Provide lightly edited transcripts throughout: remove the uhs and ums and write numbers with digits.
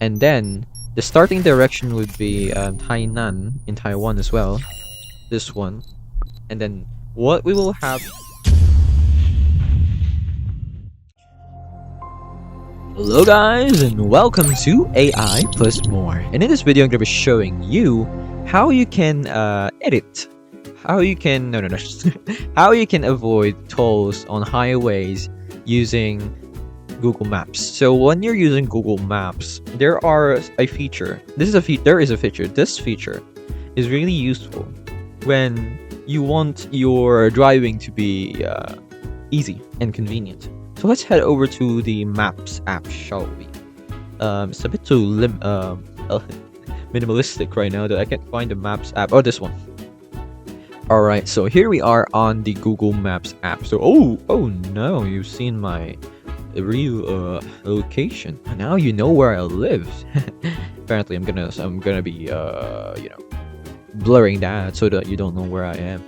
And then the starting direction would be Tainan in Taiwan as well. This one. And then what we will have... Hello guys, and welcome to AI Plus More. And in this video I'm going to be showing you how you can edit, how you can how you can avoid tolls on highways using Google Maps. So when you're using Google Maps, there is a feature. This feature is really useful when you want your driving to be easy and convenient. So let's head over to the Maps app, shall we? It's a bit too minimalistic right now that I can't find the Maps app. Oh, this one. Alright, so here we are on the Google Maps app. So, oh no, you've seen my real location. Now you know where I live. Apparently, I'm gonna be blurring that so that you don't know where I am.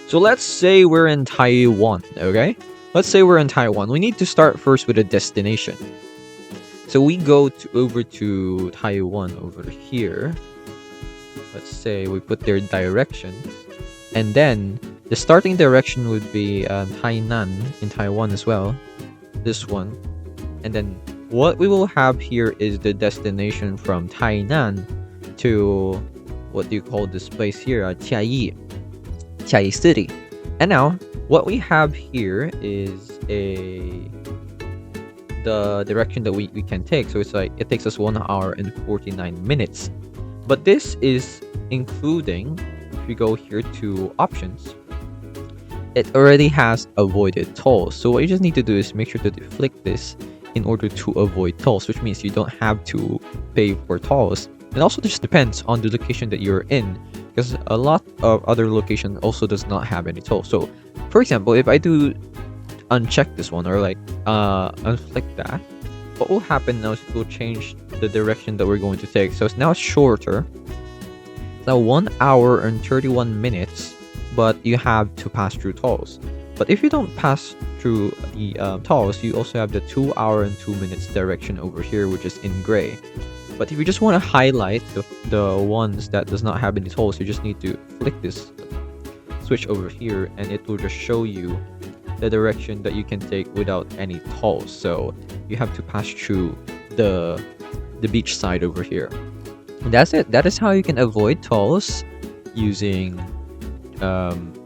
So let's say we're in Taiwan, okay? Let's say we're in Taiwan. We need to start first with a destination. So we go over to Taiwan over here. Let's say we put their directions. And then the starting direction would be Hainan in Taiwan as well. This one. And then what we will have here is the destination from Tainan to, what do you call this place here? Chiayi City. And now what we have here is the direction that we can take. So it's like it takes us 1 hour and 49 minutes. But this is including, if we go here to options, it already has avoided tolls. So what you just need to do is make sure to flick this in order to avoid tolls, which means you don't have to pay for tolls. It also just depends on the location that you're in, because a lot of other locations also does not have any tolls. So for example, if I do uncheck this one or like unflick that, what will happen now is it will change the direction that we're going to take. So it's now shorter. Now 1 hour and 31 minutes, but you have to pass through tolls. But if you don't pass through the tolls, you also have the 2 hour and 2 minutes direction over here, which is in gray. But if you just want to highlight the ones that does not have any tolls, you just need to flick this switch over here, and it will just show you the direction that you can take without any tolls. So you have to pass through the beach side over here. And that's it. That is how you can avoid tolls using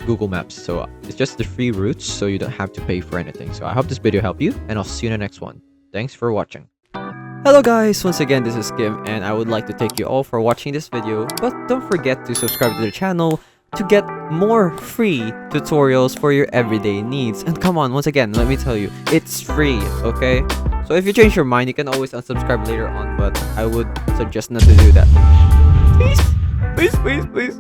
Google Maps. So it's just the free routes, so you don't have to pay for anything. So I hope this video helped you, and I'll see you in the next one. Thanks for watching. Hello guys, once again this is Kim, and I would like to thank you all for watching this video, but don't forget to subscribe to the channel to get more free tutorials for your everyday needs. And come on, once again, let me tell you, it's free, okay? So if you change your mind, you can always unsubscribe later on, but I would suggest not to do that. Please, please, please, please.